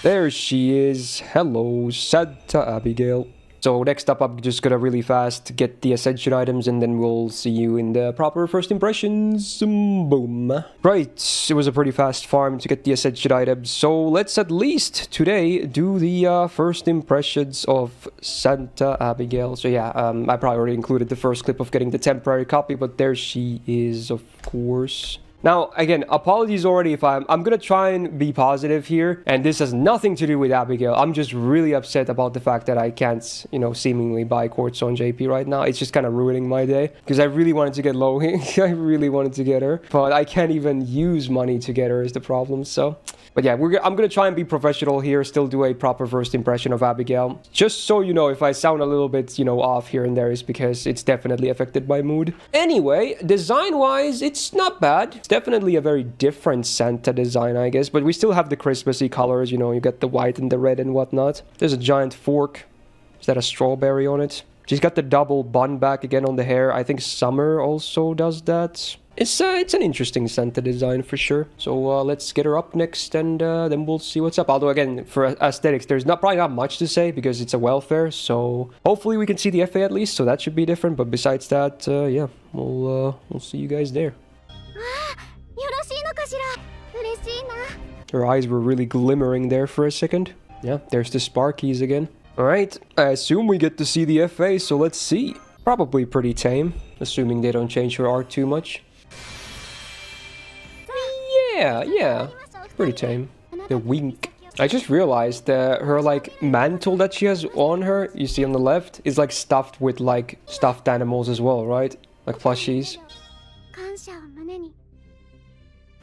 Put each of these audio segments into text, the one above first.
There she is. Hello, Santa Abigail. So next up, I'm just gonna really fast get the Ascension items, and then we'll see you in the proper first impressions. Boom. Right, it was a pretty fast farm to get the Ascension items, so let's at least today do the first impressions of Santa Abigail. So yeah, I probably already included the first clip of getting the temporary copy, but there she is, of course. Now, again, apologies already if I'm gonna try and be positive here, and this has nothing to do with Abigail. I'm just really upset about the fact that I can't, you know, seemingly buy quartz on JP right now. It's just kind of ruining my day, because I really wanted to get Lohi. I really wanted to get her, but I can't even use money to get her is the problem, so... But yeah, I'm gonna try and be professional here, still do a proper first impression of Abigail. Just so you know, if I sound a little bit, you know, off here and there, is because it's definitely affected by mood. Anyway, design-wise, it's not bad. It's definitely a very different Santa design, I guess, but we still have the Christmassy colors, you know, you get the white and the red and whatnot. There's a giant fork. Is that a strawberry on it? She's got the double bun back again on the hair. I think Summer also does that. It's an interesting Santa design for sure. So let's get her up next, and then we'll see what's up. Although again, for aesthetics, there's probably not much to say because it's a welfare. So hopefully we can see the FA at least. So that should be different. But besides that, yeah, we'll see you guys there. Her eyes were really glimmering there for a second. Yeah, there's the Sparkies again. All right, I assume we get to see the FA. So let's see. Probably pretty tame, assuming they don't change her art too much. Yeah, pretty tame. The wink. I just realized that her, like, mantle that she has on her, you see on the left, is, like, stuffed with, like, stuffed animals as well, right? Like plushies.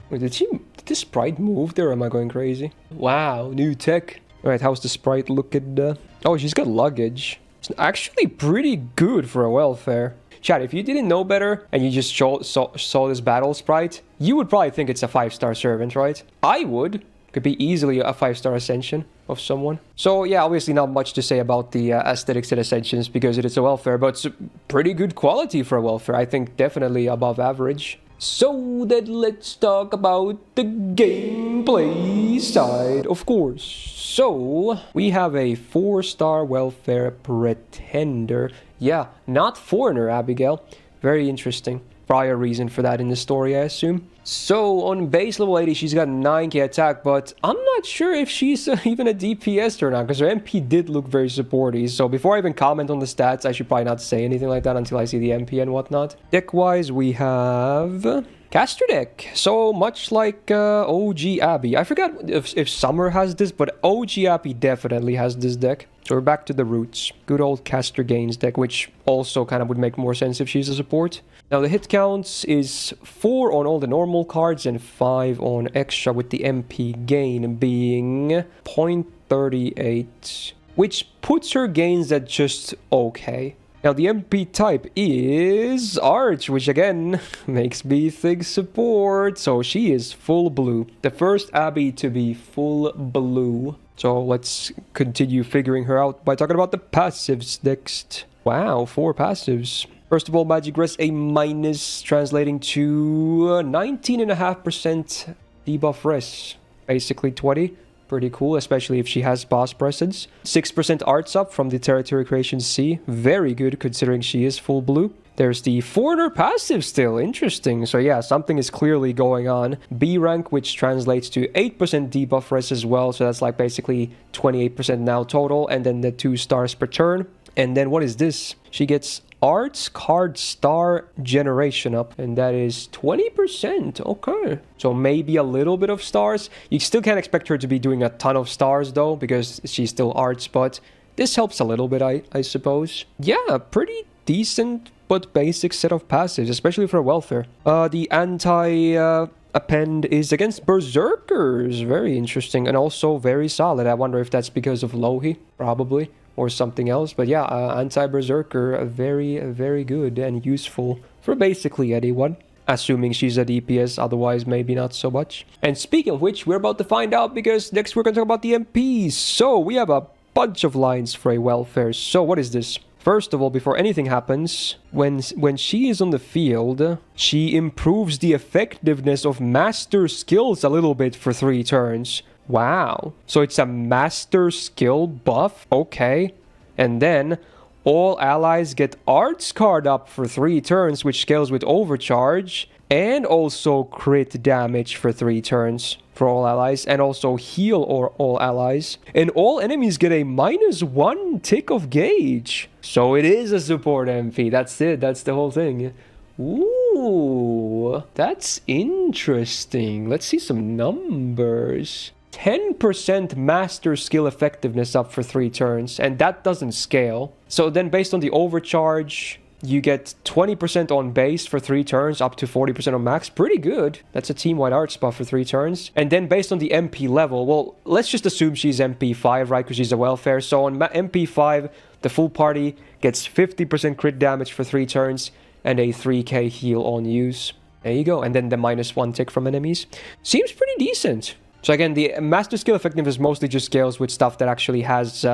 Wait, did this sprite move there, or am I going crazy? Wow, new tech. Alright, how's the sprite looking? Oh, she's got luggage. It's actually pretty good for a welfare. Chat, if you didn't know better and you just saw this battle sprite, you would probably think it's a 5-star servant, right? I would. Could be easily a 5-star ascension of someone. So yeah, obviously not much to say about the aesthetics and ascensions because it is a welfare, but it's pretty good quality for a welfare. I think definitely above average. So then let's talk about the gameplay side, of course. So we have a 4-star welfare pretender. Yeah, not foreigner, Abigail. Very interesting. Probably a reason for that in the story, I assume. So on base level 80, she's got 9k attack, but I'm not sure if she's even a DPS or not, because her MP did look very supporty. So before I even comment on the stats, I should probably not say anything like that until I see the MP and whatnot. Deck-wise, we have... Caster deck. So much like OG Abby. I forgot if Summer has this, but OG Abby definitely has this deck. So we're back to the roots. Good old Caster Gains deck, which also kind of would make more sense if she's a support. Now the hit counts is 4 on all the normal cards and 5 on extra, with the MP gain being 0.38, which puts her gains at just okay. Now the MP type is Arch, which again makes me think support. So she is full blue. The first Abby to be full blue. So let's continue figuring her out by talking about the passives next. Wow, 4 passives. First of all, Magic Res A-, translating to 19.5% debuff res. Basically 20. Pretty cool, especially if she has boss presence. 6% arts up from the Territory Creation C. Very good considering she is full blue. There's the foreigner passive still. Interesting. So yeah, something is clearly going on. B rank, which translates to 8% debuff res as well. So that's like basically 28% now total. And then the 2 stars per turn. And then what is this? She gets Arts card star generation up, and that is 20%. Okay, so maybe a little bit of stars. You still can't expect her to be doing a ton of stars though, because she's still arts, but this helps a little bit, I suppose. Yeah, pretty decent but basic set of passives, especially for welfare. The Append is against Berserkers. Very interesting, and also very solid. I wonder if that's because of Lohi, probably, or something else. But yeah, anti-Berserker, very, very good and useful for basically anyone. Assuming she's a DPS, otherwise maybe not so much. And speaking of which, we're about to find out, because next we're going to talk about the MPs. So we have a bunch of lines for a welfare. So what is this? First of all, before anything happens, when she is on the field, she improves the effectiveness of master skills a little bit for 3 turns. Wow. So it's a master skill buff. Okay. And then all allies get arts card up for 3 turns, which scales with overcharge. And also crit damage for 3 turns for all allies. And also heal all allies. And all enemies get a -1 tick of gauge. So it is a support MP. That's it. That's the whole thing. Ooh, that's interesting. Let's see some numbers. 10% master skill effectiveness up for 3 turns, and that doesn't scale. So then based on the overcharge, you get 20% on base for 3 turns, up to 40% on max. Pretty good. That's a team-wide arts buff for 3 turns. And then based on the MP level, well, let's just assume she's MP5, right? Because she's a welfare. So on MP5, the full party gets 50% crit damage for 3 turns and a 3k heal on use. There you go. And then the -1 tick from enemies. Seems pretty decent. So again, the master skill effectiveness mostly just scales with stuff that actually has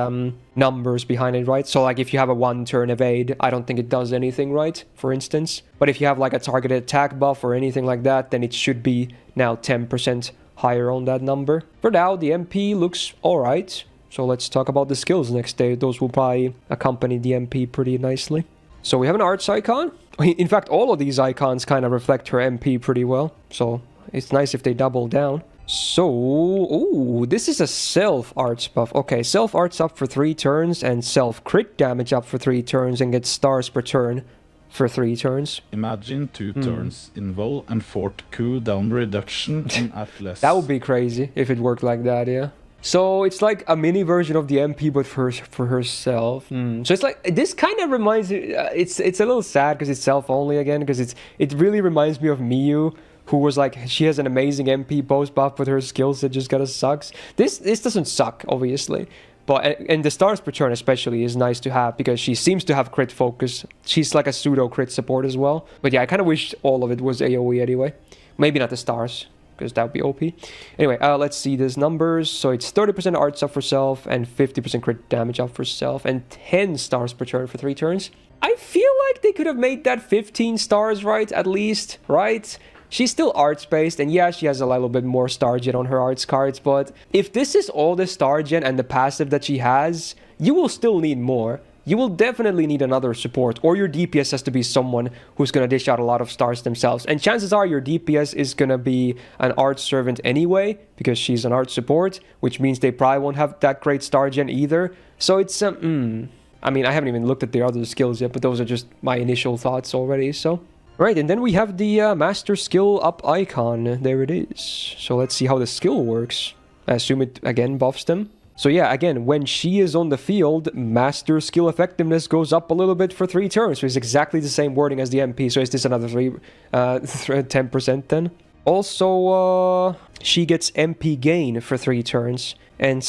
numbers behind it, right? So like if you have a 1-turn evade, I don't think it does anything, right? For instance. But if you have like a targeted attack buff or anything like that, then it should be now 10% higher on that number. For now, the MP looks alright. So let's talk about the skills next day. Those will probably accompany the MP pretty nicely. So we have an arts icon. In fact, all of these icons kind of reflect her MP pretty well. So it's nice if they double down. So, ooh, this is a self arts buff. Okay, self arts up for 3 turns and self crit damage up for 3 turns and get stars per turn for 3 turns. Imagine 2 turns invul and 4 cooldown reduction in Atlas. That would be crazy if it worked like that, yeah. So it's like a mini version of the MP, but for herself. So it's like, this kind of reminds me, it's a little sad because it's self only again, because it really reminds me of Miyu, who was like, she has an amazing MP post buff, but her skills that just kind of sucks. This doesn't suck, obviously. But, and the stars per turn especially is nice to have because she seems to have crit focus. She's like a pseudo crit support as well. But yeah, I kind of wish all of it was AoE anyway. Maybe not the stars, because that would be OP. Anyway, let's see these numbers. So it's 30% arts up for self and 50% crit damage up for self and 10 stars per turn for 3 turns. I feel like they could have made that 15 stars, right? At least, right? She's still arts-based, and yeah, she has a little bit more star gen on her arts cards, but if this is all the star gen and the passive that she has, you will still need more. You will definitely need another support, or your DPS has to be someone who's going to dish out a lot of stars themselves. And chances are your DPS is going to be an art servant anyway, because she's an art support, which means they probably won't have that great star gen either. So it's, I mean, I haven't even looked at the other skills yet, but those are just my initial thoughts already, so... Right, and then we have the master skill up icon. There it is. So let's see how the skill works. I assume it, again, buffs them. So yeah, again, when she is on the field, master skill effectiveness goes up a little bit for 3 turns. So it's exactly the same wording as the MP. So is this another 10% then? Also, she gets MP gain for 3 turns and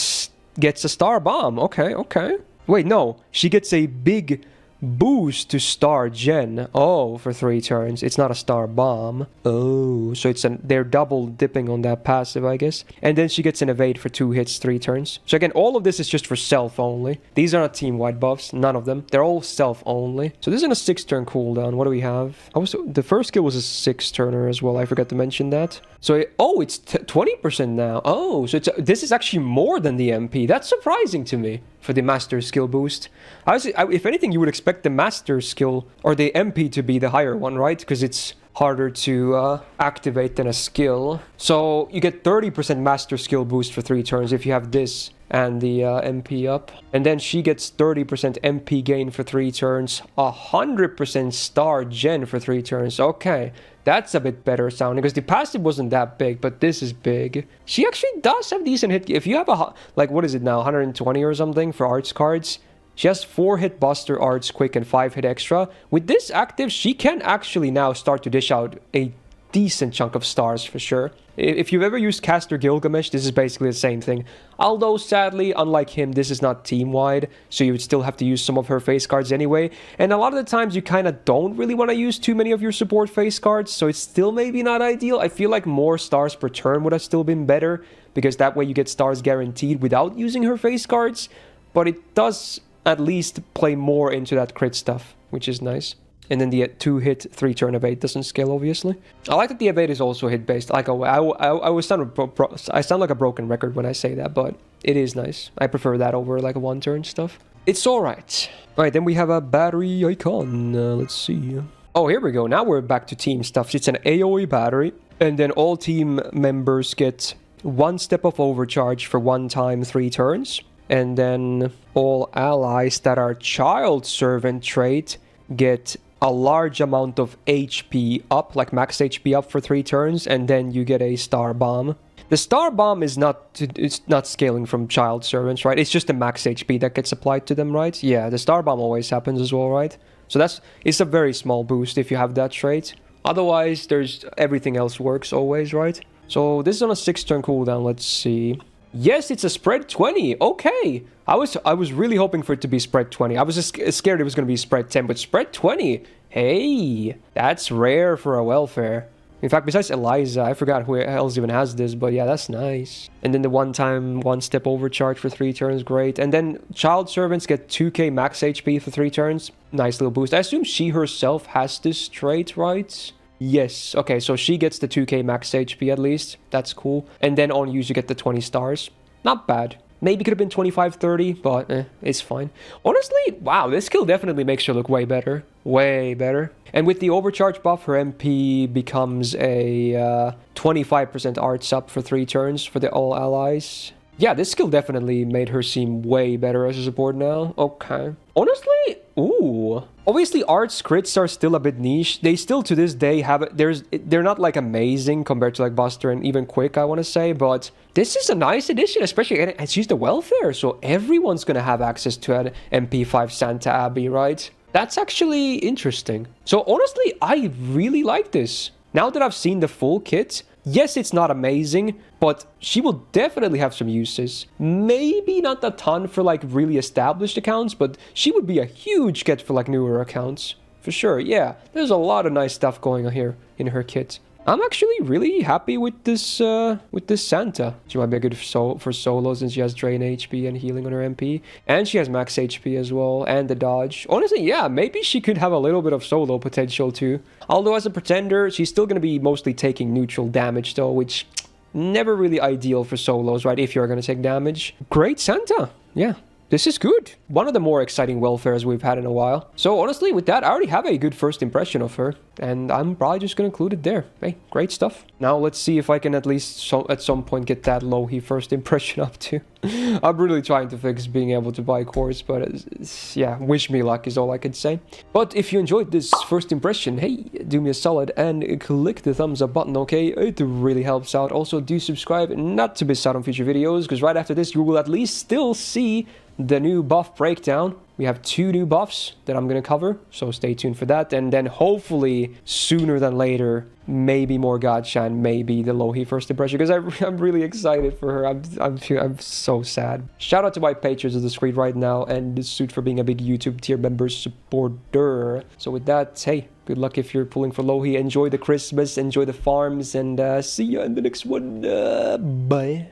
gets a star bomb. Okay, okay. Wait, no. She gets a big... boost to star gen. Oh, for 3 turns. It's not a star bomb. Oh, so they're double dipping on that passive, I guess. And then she gets an evade for 2 hits, 3 turns. So again, all of this is just for self only. These are not team-wide buffs. None of them. They're all self only. So this is a 6-turn cooldown. What do we have? The first skill was a 6-turner as well. I forgot to mention that. So, it's 20% now. Oh, so this is actually more than the MP. That's surprising to me for the master skill boost. If anything, you would expect the master skill or the MP to be the higher one, right? Because it's harder to activate than a skill. So you get 30% master skill boost for 3 turns if you have this and the MP up. And then she gets 30% MP gain for 3 turns, 100% star gen for 3 turns. Okay, that's a bit better sounding because the passive wasn't that big, but this is big. She actually does have decent hit. If you have a, like, what is it now, 120 or something for arts cards? She has 4 hit buster arts quick and 5 hit extra. With this active, she can actually now start to dish out a decent chunk of stars for sure. If you've ever used Caster Gilgamesh, this is basically the same thing. Although, sadly, unlike him, this is not team-wide, so you would still have to use some of her face cards anyway. And a lot of the times, you kind of don't really want to use too many of your support face cards, so it's still maybe not ideal. I feel like more stars per turn would have still been better, because that way you get stars guaranteed without using her face cards. But it does at least play more into that crit stuff, which is nice. And then the 2-hit 3-turn evade doesn't scale, obviously. I like that the evade is also hit-based. Like, I sound like a broken record when I say that, but it is nice. I prefer that over like 1-turn stuff. It's alright. Alright, then we have a battery icon. Let's see. Oh, here we go. Now we're back to team stuff. It's an AoE battery. And then all team members get 1 step of overcharge for 1 time 3 turns. And then all allies that are child servant trait get a large amount of HP up, like max HP up for 3 turns, and then you get a star bomb. The star bomb is it's not scaling from child servants, right? It's just the max HP that gets applied to them, right? Yeah, the star bomb always happens as well, right? So it's a very small boost if you have that trait. Otherwise, everything else works always, right? So this is on a 6-turn cooldown. Let's see. Yes, it's a spread 20. Okay. I was really hoping for it to be spread 20. I was just scared it was going to be spread 10, but spread 20. Hey, that's rare for a welfare. In fact, besides Eliza, I forgot who else even has this, but yeah, that's nice. And then the 1-time 1-step overcharge for 3 turns, great. And then child servants get 2k max HP for 3 turns. Nice little boost. I assume she herself has this trait, right? Yes. Okay, so she gets the 2k max HP at least. That's cool. And then on use, you get the 20 stars. Not bad. Maybe could have been 25, 30, but it's fine. Honestly, wow, this skill definitely makes her look way better. Way better. And with the overcharge buff, her MP becomes a 25% arts up for 3 turns for the all allies. Yeah, this skill definitely made her seem way better as a support now. Okay. Honestly, ooh. Obviously, arts crits are still a bit niche. They still, to this day, they're not, like, amazing compared to, like, Buster and even Quick, I want to say. But this is a nice addition, especially, and she's the welfare. So everyone's going to have access to an MP5 Santa Abby, right? That's actually interesting. So honestly, I really like this. Now that I've seen the full kit, yes, it's not amazing, but she will definitely have some uses. Maybe not a ton for like really established accounts, but she would be a huge get for like newer accounts. For sure, yeah. There's a lot of nice stuff going on here in her kit. I'm actually really happy with this Santa. She might be a good for solo since she has drain HP and healing on her MP. And she has max HP as well, and the dodge. Honestly, yeah, maybe she could have a little bit of solo potential too. Although as a pretender, she's still going to be mostly taking neutral damage though, which never really ideal for solos, right? If you're going to take damage. Great Santa, yeah. This is good. One of the more exciting welfares we've had in a while. So honestly, with that, I already have a good first impression of her. And I'm probably just going to include it there. Hey, great stuff. Now let's see if I can at least at some point get that Lohi first impression up too. I'm really trying to fix being able to buy cores, but yeah, wish me luck is all I can say. But if you enjoyed this first impression, hey, do me a solid and click the thumbs up button, okay? It really helps out. Also, do subscribe not to miss out on future videos, because right after this, you will at least still see the new buff breakdown. We have 2 new buffs that I'm going to cover, so stay tuned for that. And then hopefully, sooner than later, maybe more Godshine, maybe the Lohi first impression, because I'm really excited for her. I'm so sad. Shout out to my patrons of the screen right now, and this suit for being a big YouTube tier member supporter. So with that, hey, good luck if you're pulling for Lohi. Enjoy the Christmas, enjoy the farms, and see you in the next one. Bye.